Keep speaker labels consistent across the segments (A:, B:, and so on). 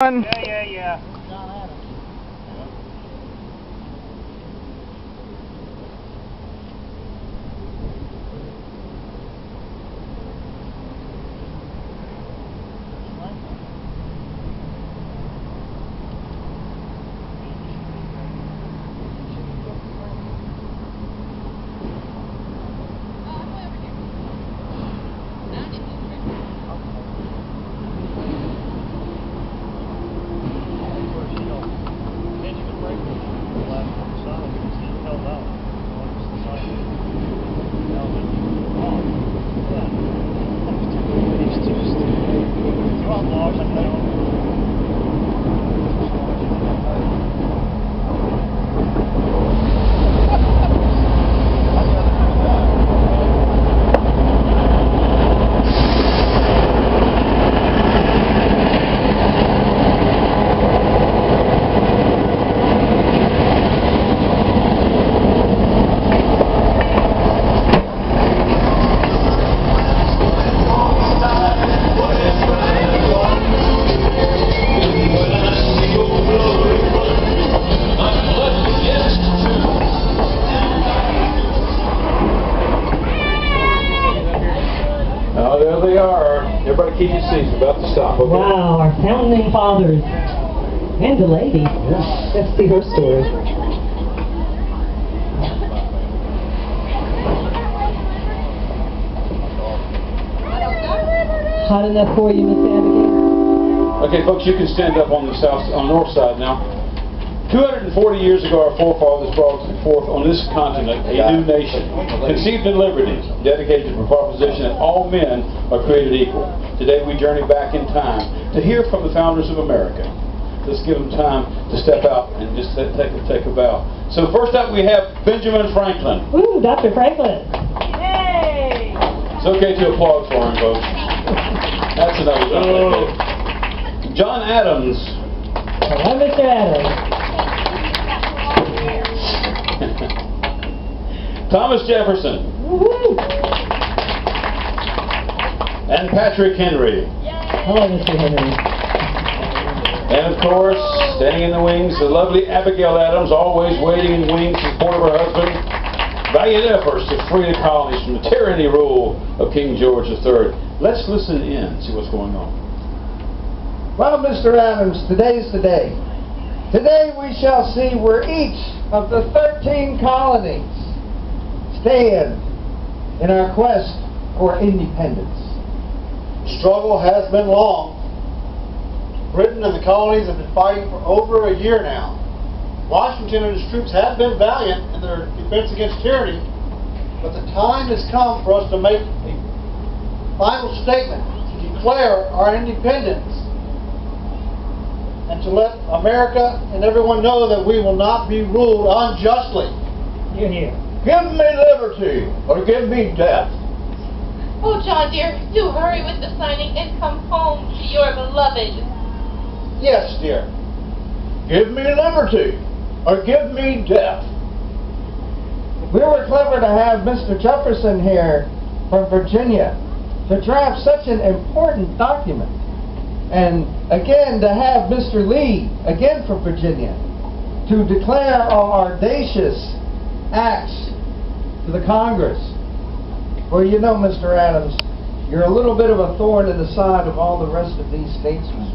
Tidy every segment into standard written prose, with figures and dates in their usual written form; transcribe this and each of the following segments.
A: Yeah.
B: There they are. Everybody keep your seats. About to stop. Okay?
C: Wow, our founding fathers. And the lady. Yeah. Let's see her story. Hot enough for you, Miss Abigail?
B: Okay, folks, you can stand up on the north side now. 240 years ago, our forefathers brought forth on this continent a new nation, conceived in liberty, dedicated to the proposition that all men are created equal. Today we journey back in time to hear from the founders of America. Let's give them time to step out and just take a bow. So first up we have Benjamin Franklin.
C: Woo, Dr. Franklin.
A: Yay!
B: It's okay to applaud for him, folks. That's another one. John Adams.
C: Hi, Mr. Adams.
B: Thomas Jefferson.
C: Woo-hoo.
B: And Patrick Henry.
C: Hello, Mr. Henry.
B: And of course, standing in the wings, the lovely Abigail Adams, always waiting in wings in support of her husband. Valiant efforts to free the colonies from the tyranny rule of King George III. Let's listen in, see what's going on.
D: Well, Mr. Adams, today's the day. Today we shall see where each of the 13 colonies stand in our quest for independence.
E: The struggle has been long. Britain and the colonies have been fighting for over a year now. Washington and his troops have been valiant in their defense against tyranny, but the time has come for us to make a final statement to declare our independence and to let America and everyone know that we will not be ruled unjustly.
C: You're here.
D: Give me liberty or give me death.
F: Oh, John dear, do hurry with the signing and come home to your beloved.
D: Yes, dear. Give me liberty or give me death. We were clever to have Mr. Jefferson here from Virginia to draft such an important document. And again, to have Mr. Lee, again from Virginia, to declare our audacious acts to the Congress. Well, you know, Mr. Adams, you're a little bit of a thorn in the side of all the rest of these statesmen.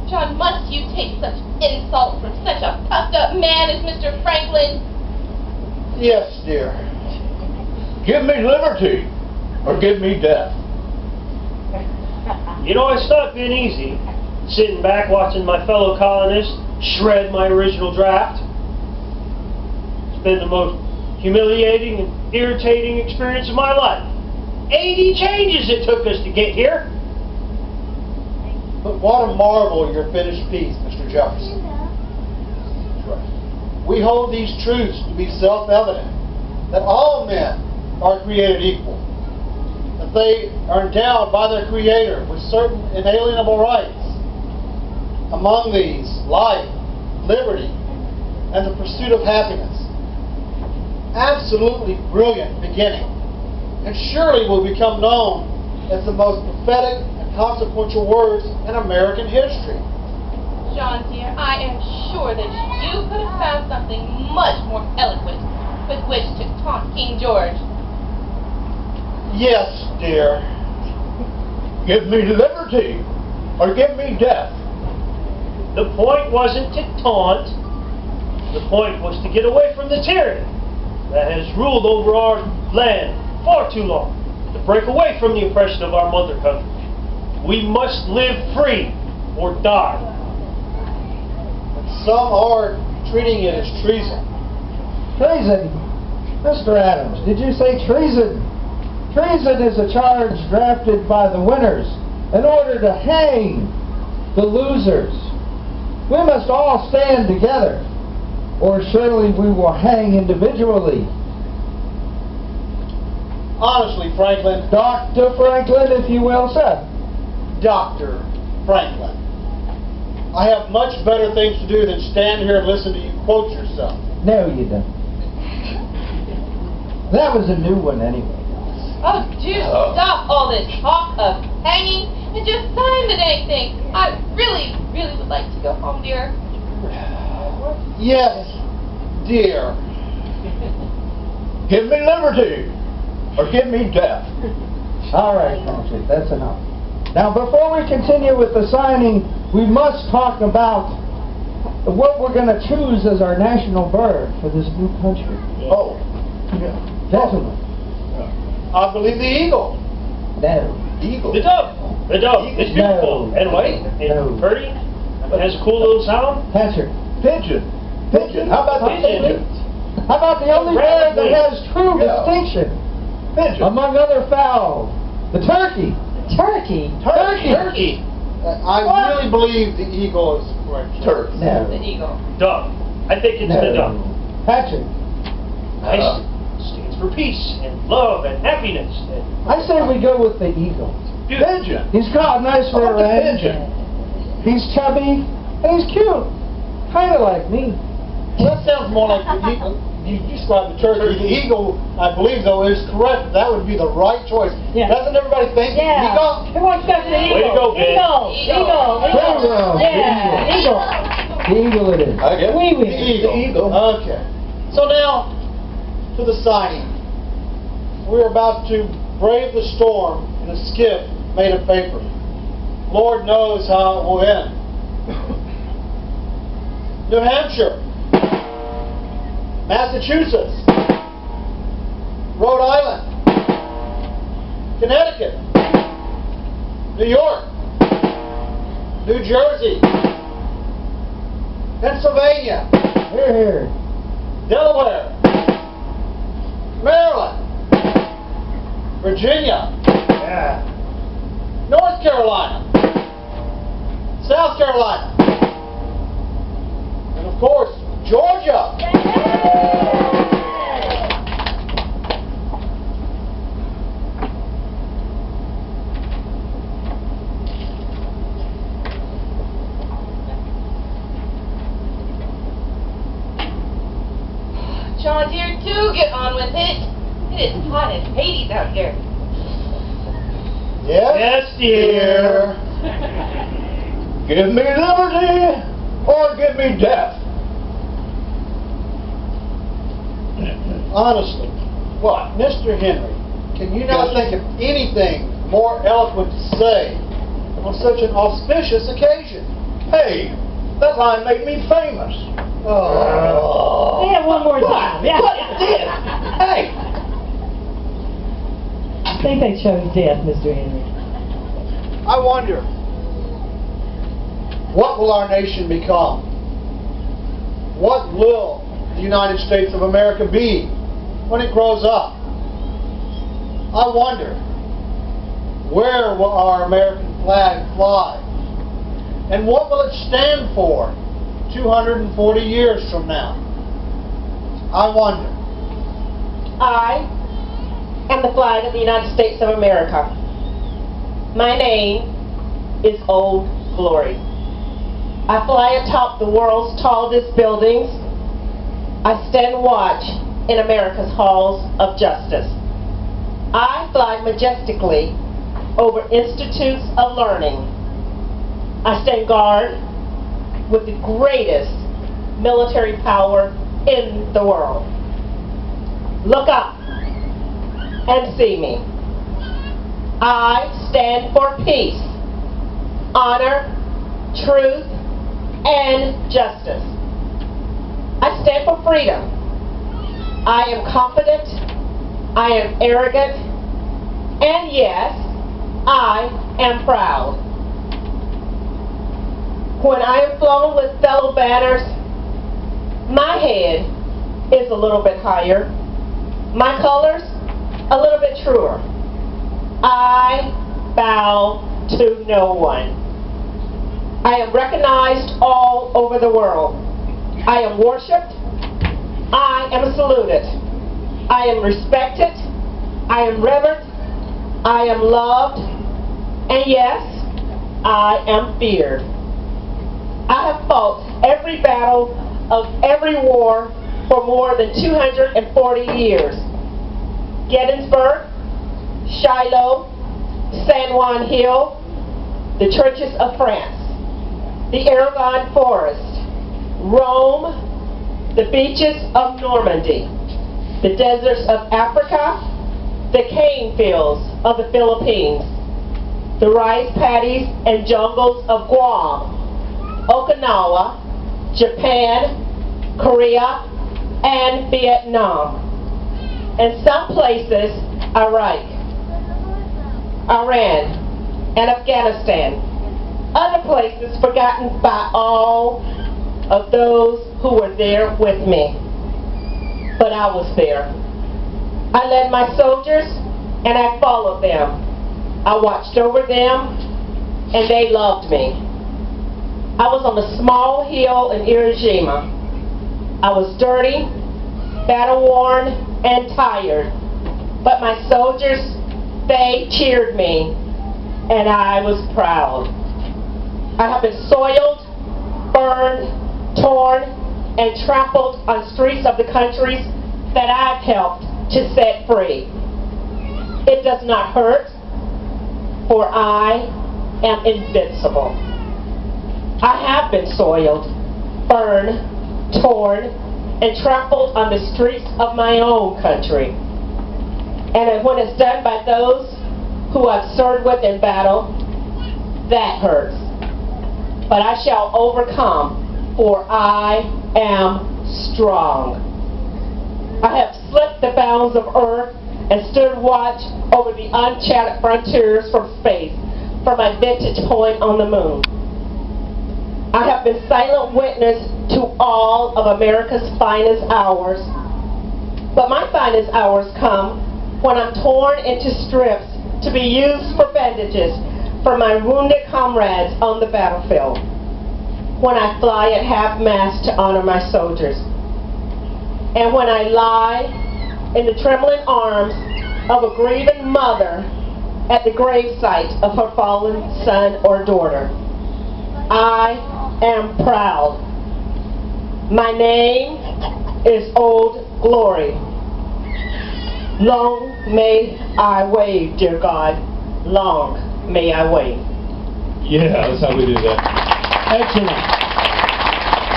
F: John, must you take such insult from such a puffed-up man as Mr. Franklin?
D: Yes, dear. Give me liberty or give me death.
A: You know, I stopped being easy, sitting back watching my fellow colonists shred my original draft. It's been the most humiliating and irritating experience of my life. 80 changes it took us to get here.
E: But what a marvel your finished piece, Mr. Jefferson. We hold these truths to be self-evident, that all men are created equal, that they are endowed by their Creator with certain inalienable rights. Among these, life, liberty, and the pursuit of happiness. Absolutely brilliant beginning, and surely will become known as the most prophetic and consequential words in American history.
F: John dear, I am sure that you could have found something much more eloquent with which to taunt King George.
E: Yes, dear.
D: Give me liberty, or give me death.
A: The point wasn't to taunt. The point was to get away from the tyranny that has ruled over our land far too long. To break away from the oppression of our mother country. We must live free or die.
E: Some are treating it as treason.
D: Treason? Mr. Adams, did you say treason? Treason is a charge drafted by the winners in order to hang the losers. We must all stand together, or surely we will hang individually.
E: Honestly, Franklin,
D: Dr. Franklin, if you will, sir.
E: Dr. Franklin, I have much better things to do than stand here and listen to you quote yourself.
D: No, you don't. That was a new one anyway.
F: Oh, do stop all this talk of hanging and just sign the dang thing. I really, really would like to go home, dear.
E: Yes, dear.
D: Give me liberty, or give me death. All right, Patrick, that's enough. Now, before we continue with the signing, we must talk about what we're going to choose as our national bird for this new country.
E: Oh,
D: Gentlemen.
E: I believe the eagle.
D: No.
E: Eagle.
A: The dove. The dove. It's beautiful
D: No.
A: and white and
D: No.
A: pretty. It has a cool little sound.
D: Patrick.
E: Pigeon. Pigeon. How about the
A: Pigeon.
E: pigeon?
D: How about the only bird that has true distinction
E: Pigeon.
D: among other fowls? The turkey.
C: Turkey.
E: Turkey. I really believe the eagle is correct.
D: Turkey. No.
F: The eagle.
A: Dove. I think it's the dove.
D: Patrick.
A: Nice. Stands for peace and love and happiness. And
D: I say we go with the eagle.
A: beautiful.
E: Pigeon.
D: He's got a nice
E: How
D: rear
E: about the
D: end.
E: pigeon?
D: He's chubby and he's cute. Kind of like me.
E: Well, that sounds more like the eagle. You described the turkey. The eagle, I believe, though, is correct. That would be the right choice.
C: Yeah.
E: Doesn't everybody think
C: Yeah.
E: eagle?
C: Who wants to go for the eagle?
A: Way to go, Ben.
C: Eagle. Eagle.
D: Eagle.
C: Yeah. Eagle.
D: The eagle it is.
E: I guess.
C: Wee wee.
E: The eagle.
D: The eagle.
E: Okay. So now, to the signing. We're about to brave the storm in a skiff made of paper. Lord knows how it will end. New Hampshire, Massachusetts, Rhode Island, Connecticut, New York, New Jersey, Pennsylvania,
D: Here, here.
E: Delaware, Maryland, Virginia,
A: Yeah.
E: North Carolina, South Carolina, and of course, Georgia.
F: John dear, do get on with it. It is hot as Hades out here.
A: Yes, dear.
D: Give me liberty or give me death.
E: Honestly,
D: What?
E: Mr. Henry, can you not think of anything more eloquent to say on such an auspicious occasion?
D: Hey, that line made me famous.
E: Oh.
C: Yeah, one more time. Yeah.
D: What it did? Hey.
C: I think they chose death, Mr. Henry.
E: I wonder, what will our nation become? What will the United States of America be when it grows up? I wonder, where will our American flag fly? And what will it stand for 240 years from now? I wonder.
G: I am the flag of the United States of America. My name is Old Glory. I fly atop the world's tallest buildings. I stand watch in America's halls of justice. I fly majestically over institutes of learning. I stand guard with the greatest military power in the world. Look up and see me. I stand for peace, honor, truth, and justice. I stand for freedom. I am confident, I am arrogant, and yes, I am proud. When I am flown with fellow banners, my head is a little bit higher, my colors a little bit truer. I bow to no one. I am recognized all over the world. I am worshipped. I am saluted. I am respected. I am revered. I am loved. And yes, I am feared. I have fought every battle of every war for more than 240 years. Gettysburg, Shiloh, San Juan Hill, the churches of France, the Argonne Forest, Rome, the beaches of Normandy, the deserts of Africa, the cane fields of the Philippines, the rice paddies and jungles of Guam, Okinawa, Japan, Korea, and Vietnam, and some places, Iraq, Iran, and Afghanistan. Other places forgotten by all of those who were there with me. But I was there. I led my soldiers and I followed them. I watched over them and they loved me. I was on a small hill in Iwo Jima. I was dirty, battle-worn, and tired. But my soldiers, they cheered me and I was proud. I have been soiled, burned, torn, and trampled on streets of the countries that I've helped to set free. It does not hurt, for I am invincible. I have been soiled, burned, torn, and trampled on the streets of my own country. And when it's done by those who I've served with in battle, that hurts. But I shall overcome, for I am strong. I have slipped the bounds of earth and stood watch over the uncharted frontiers from space, from my vantage point on the moon. I have been silent witness to all of America's finest hours. But my finest hours come when I'm torn into strips to be used for bandages for my wounded comrades on the battlefield, when I fly at half-mast to honor my soldiers, and when I lie in the trembling arms of a grieving mother at the gravesite of her fallen son or daughter. I am proud. My name is Old Glory. Long may I wave, dear God. Long may I wave.
B: Yeah, that's how we do that. Excellent.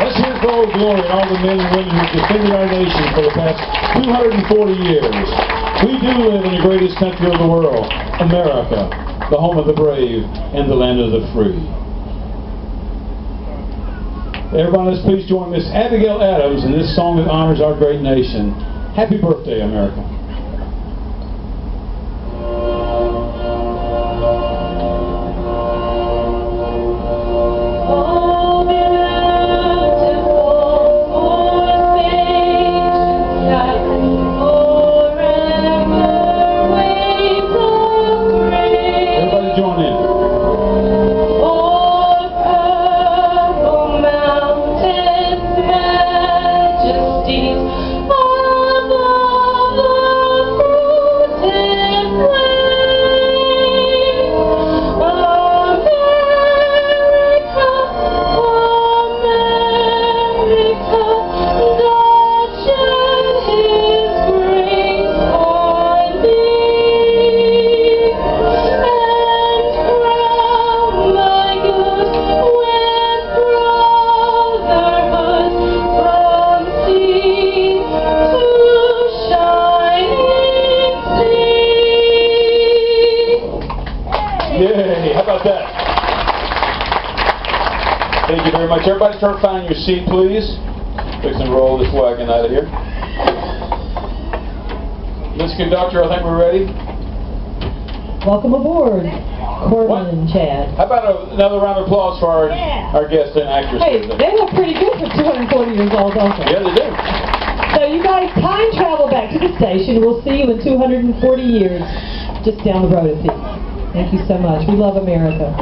B: Let's hear for Old Glory and all the men and women who have defended our nation for the past 240 years. We do live in the greatest country of the world, America, the home of the brave and the land of the free. Everyone, let's please join Miss Abigail Adams in this song that honors our great nation. Happy birthday, America.
F: Majesties above.
B: Hey, how about that? Thank you very much. Everybody start finding your seat, please. Fixing to roll this wagon out of here. Miss Conductor, I think we're ready.
C: Welcome aboard, Corbin and Chad.
B: How about another round of applause for our guest and actress?
C: Hey, they look pretty good for 240 years old, don't they?
B: Yeah, they do.
C: So you guys time travel back to the station. We'll see you in 240 years, just down the road a few. Thank you so much. We love America.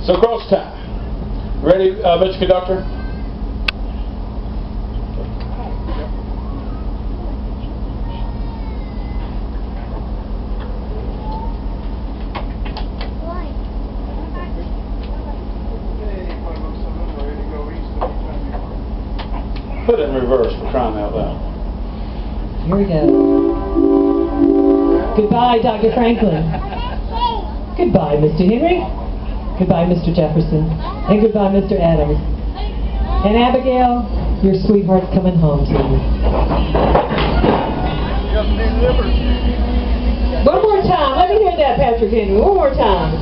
B: So cross time. Ready, Mr. Conductor? Put it in reverse for crying out loud.
C: Here we go. Goodbye, Dr. Franklin. Goodbye, Mr. Henry. Goodbye, Mr. Jefferson. And goodbye, Mr. Adams. And Abigail, your sweetheart's coming home to you. One more time. Let me hear that, Patrick Henry. One more time.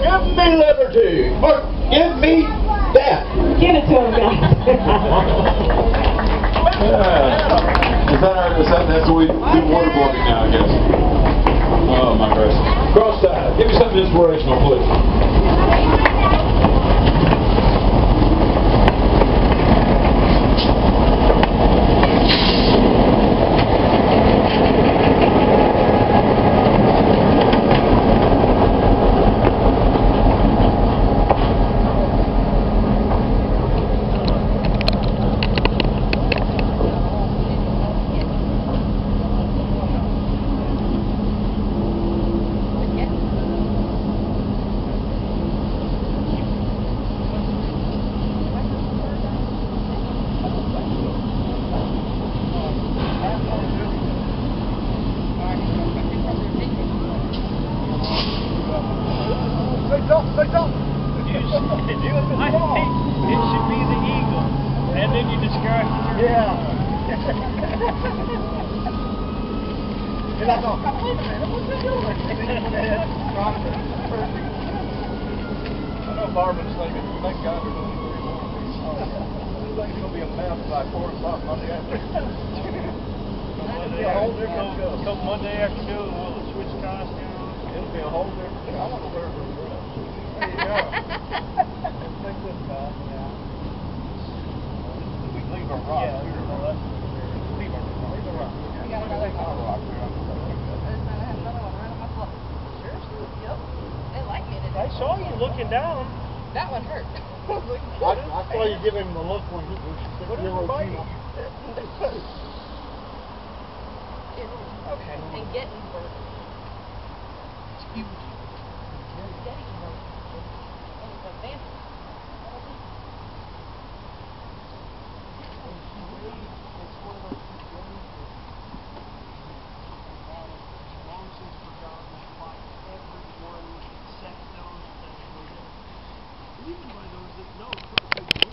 D: Give me liberty, or give me death.
C: Give it to him, guys.
B: That's the way we do waterboarding now, I guess. Oh my gosh. Cross time. Give me something inspirational, please.
A: It should be the eagle, and then you disguise it.
E: Yeah. You're not going, wait a minute, what's he doing? I know Marvin's thinking, thank God there's only 3 more of these. Seems like it's going to be a mess by 4 o'clock Monday afternoon.
A: Come Monday afternoon, we'll switch costumes.
E: It'll be a whole different thing. I want to wear a dress. There you go. Let's think this about it. Yeah. We leave our rock. Yeah, leave our rock. Leave our rock. Leave our rock. We got to take our rock.
F: Seriously? Yep. They like me today.
A: I saw you looking down.
F: That one hurt.
E: I saw you give him the look when he was 6-year-old.
F: Okay. And getting hurt.
A: He was